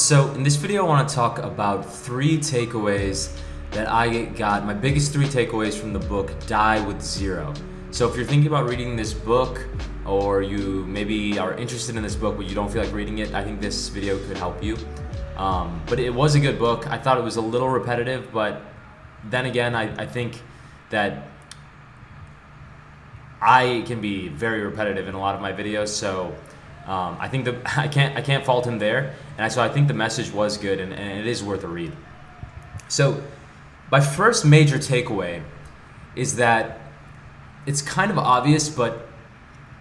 So in this video I want to talk about 3 takeaways that I got, my biggest 3 takeaways from the book Die with Zero. So if you're thinking about reading this book, or you maybe are interested in this book but you don't feel like reading it, I think this video could help you. But it was a good book. I thought it was a little repetitive, but then again I think that I can be very repetitive in a lot of my videos, so I think I can't fault him there, and so I think the message was good, and it is worth a read. So my first major takeaway is that it's kind of obvious, but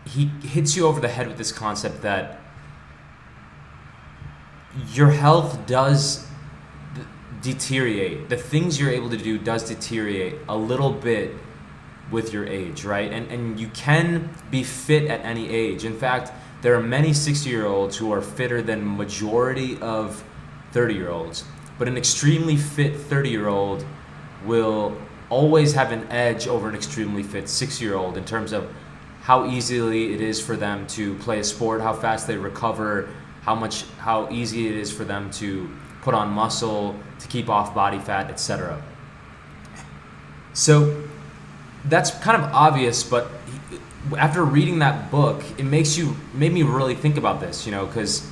he hits you over the head with this concept that your health does deteriorate. The things you're able to do does deteriorate a little bit with your age, right? And you can be fit at any age. In fact, there are many 60-year-olds who are fitter than majority of 30-year-olds. But an extremely fit 30-year-old will always have an edge over an extremely fit 60-year-old in terms of how easily it is for them to play a sport, how fast they recover, how easy it is for them to put on muscle, to keep off body fat, etc. So that's kind of obvious, but after reading that book, it made me really think about this, because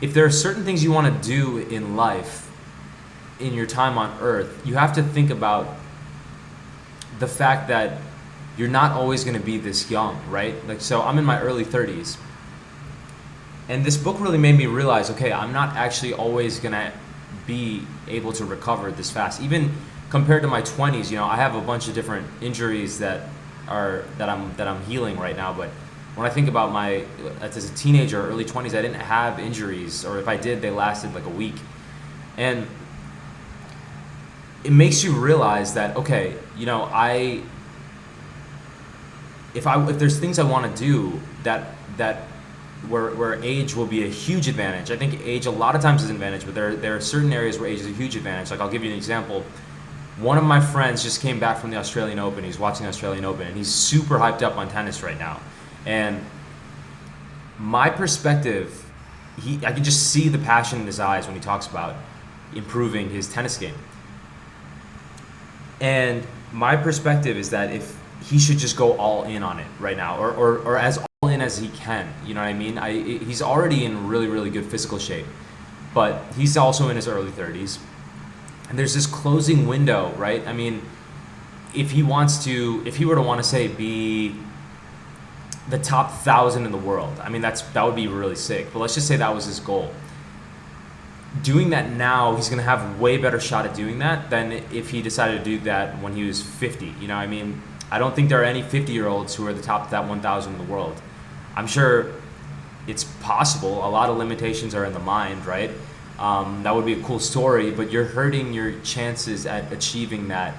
if there are certain things you want to do in life, in your time on Earth, you have to think about the fact that you're not always going to be this young, right? So I'm in my early 30s, and this book really made me realize, okay, I'm not actually always going to be able to recover this fast. Even compared to my 20s, I have a bunch of different injuries that I'm healing right now. But when I think about as a teenager, early 20s, I didn't have injuries, or if I did, they lasted like a week. And it makes you realize that, okay, if there's things I want to do that where age will be a huge advantage. I think age a lot of times is an advantage, but there are certain areas where age is a huge advantage. Like, I'll give you an example. One of my friends just came back from the Australian Open. He's watching the Australian Open, and he's super hyped up on tennis right now. And my perspective, I can just see the passion in his eyes when he talks about improving his tennis game. And my perspective is that if he should just go all in on it right now, or as all in as he can. You know what I mean? He's already in really, really good physical shape, but he's also in his early 30s. And there's this closing window, right? I mean, if he were to want to say be the top 1,000 in the world, I mean, that would be really sick. But let's just say that was his goal. Doing that now, he's going to have way better shot at doing that than if he decided to do that when he was 50. You know what I mean? I don't think there are any 50-year-olds who are the top of that 1,000 in the world. I'm sure it's possible. A lot of limitations are in the mind, right? That would be a cool story, but you're hurting your chances at achieving that,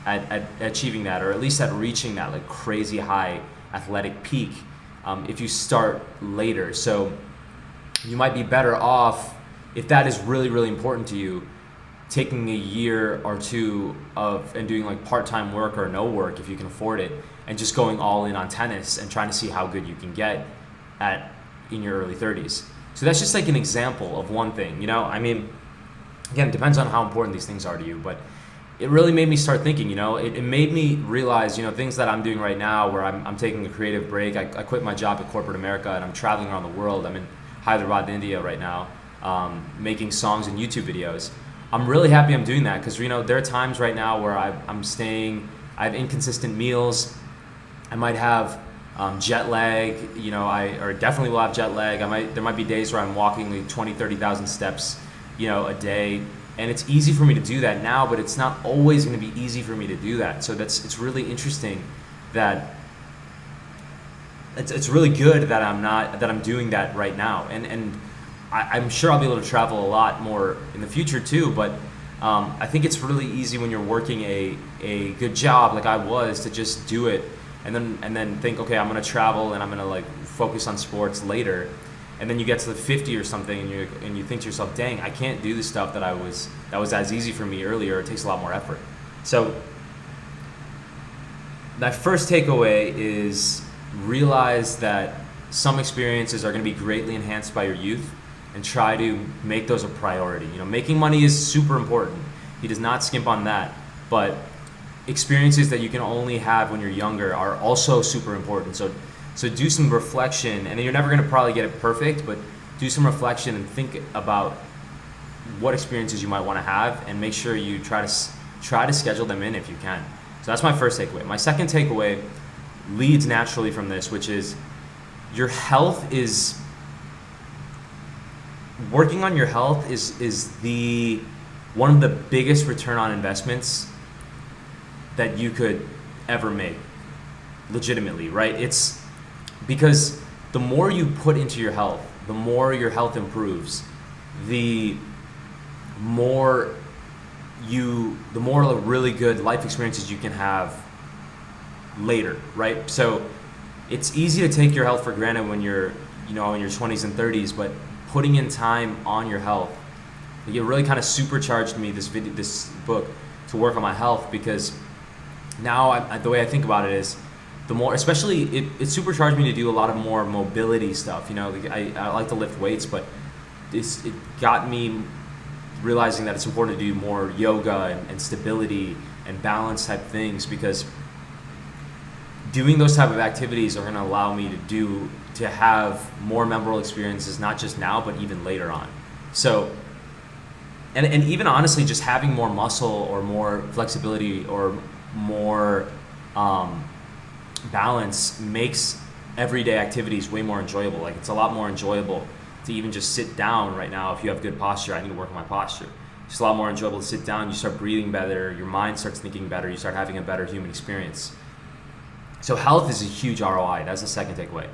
at achieving that, or at least at reaching that like crazy high athletic peak if you start later. So you might be better off, if that is really, really important to you, taking a year or two and doing like part-time work or no work if you can afford it, and just going all in on tennis and trying to see how good you can get in your early 30s. So that's just like an example of one thing, I mean, again, it depends on how important these things are to you, but it really made me start thinking, it made me realize, things that I'm doing right now where I'm taking a creative break. I quit my job at corporate America, and I'm traveling around the world. I'm in Hyderabad, India right now, making songs and YouTube videos. I'm really happy I'm doing that because, there are times right now where I have inconsistent meals. I might have jet lag, or definitely will have jet lag. There might be days where I'm walking like 20, 30,000 steps, a day. And it's easy for me to do that now, but it's not always going to be easy for me to do that. So it's really interesting that it's really good that I'm doing that right now. And I'm sure I'll be able to travel a lot more in the future too, but I think it's really easy when you're working a good job like I was to just do it and then think, okay, I'm going to travel and I'm going to like focus on sports later. And then you get to the 50 or something and you think to yourself, dang, I can't do the stuff that was as easy for me earlier. It takes a lot more effort. So my first takeaway is realize that some experiences are going to be greatly enhanced by your youth, and try to make those a priority. Making money is super important. He does not skimp on that, but experiences that you can only have when you're younger are also super important. So do some reflection, and you're never going to probably get it perfect, but do some reflection and think about what experiences you might want to have, and make sure you try to schedule them in if you can. So that's my first takeaway. My second takeaway leads naturally from this, which is working on your health is one of the biggest return on investments that you could ever make, legitimately, right? It's because the more you put into your health, the more your health improves, the more really good life experiences you can have later, right? So it's easy to take your health for granted when you're, in your 20s and 30s, but putting in time on your health, it really kind of supercharged me, this book, to work on my health, because now the way I think about it is, the more, especially it supercharged me to do a lot of more mobility stuff. I like to lift weights, but it got me realizing that it's important to do more yoga and stability and balance type things, because doing those type of activities are going to allow me to have more memorable experiences, not just now, but even later on. So, and even honestly, just having more muscle or more flexibility or more balance makes everyday activities way more enjoyable. Like, it's a lot more enjoyable to even just sit down right now. If you have good posture, I need to work on my posture. It's a lot more enjoyable to sit down. You start breathing better, your mind starts thinking better, you start having a better human experience. So health is a huge ROI. That's the second takeaway.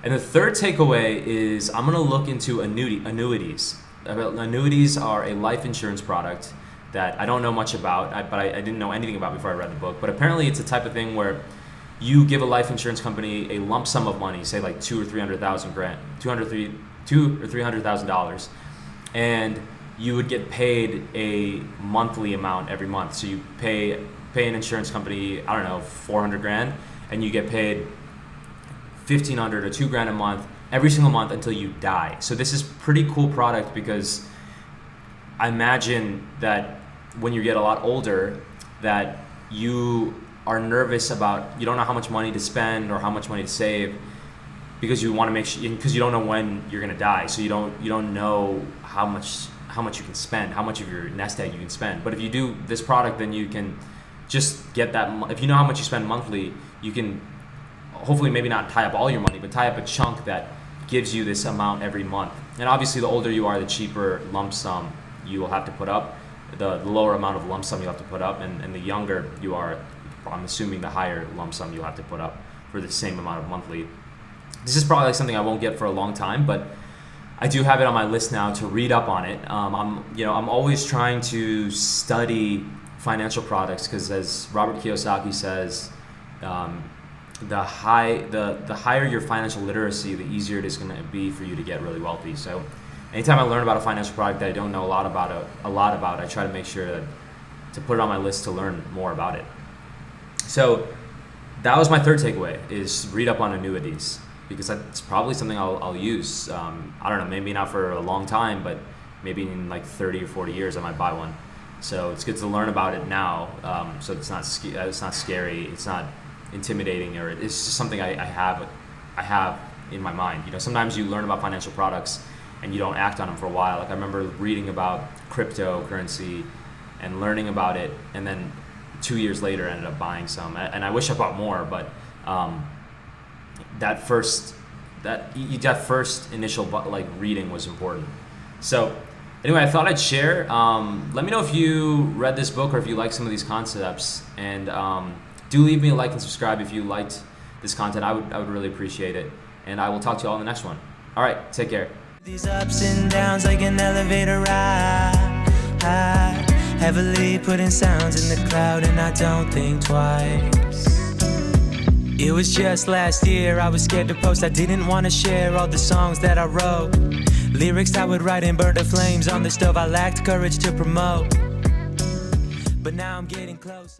And the third takeaway is I'm going to look into annuities. Annuities are a life insurance product that I don't know much about, but I didn't know anything about before I read the book. But apparently it's a type of thing where you give a life insurance company a lump sum of money, say like $200,000 or $300,000, and you would get paid a monthly amount every month. So you pay an insurance company, I don't know, $400,000, and you get paid $1,500 or $2,000 a month every single month until you die. So this is pretty cool product, because I imagine that when you get a lot older, that you are nervous about, you don't know how much money to spend or how much money to save, because you want to make sure, because you don't know when you're going to die. So you don't know how much you can spend, how much of your nest egg you can spend. But if you do this product, then you can just get that. If you know how much you spend monthly, you can hopefully maybe not tie up all your money, but tie up a chunk that gives you this amount every month. And obviously the older you are, the cheaper lump sum you will have to put up, the lower amount of lump sum you'll have to put up, and the younger you are, I'm assuming the higher lump sum you'll have to put up for the same amount of monthly. This is probably something I won't get for a long time, but I do have it on my list now to read up on it. I'm always trying to study financial products, because as Robert Kiyosaki says, the higher your financial literacy, the easier it is going to be for you to get really wealthy. So anytime I learn about a financial product that I don't know a lot about, I try to make sure to put it on my list to learn more about it. So that was my third takeaway, is read up on annuities, because that's probably something I'll use. I don't know, maybe not for a long time, but maybe in like 30 or 40 years I might buy one. So it's good to learn about it now, so it's not scary, it's not intimidating, or it's just something I have in my mind. Sometimes you learn about financial products and you don't act on them for a while. Like, I remember reading about cryptocurrency and learning about it, and then 2 years later I ended up buying some, and I wish I bought more, but that first initial reading was important. So anyway, I thought I'd share. Let me know if you read this book or if you like some of these concepts, and do leave me a like and subscribe if you liked this content. I would really appreciate it, and I will talk to you all in the next one. All right, take care. These ups and downs like an elevator ride, heavily putting sounds in the cloud, and I don't think twice. It was just last year, I was scared to post, I didn't want to share all the songs that I wrote. Lyrics I would write and burn the flames on the stove, I lacked courage to promote. But now I'm getting close.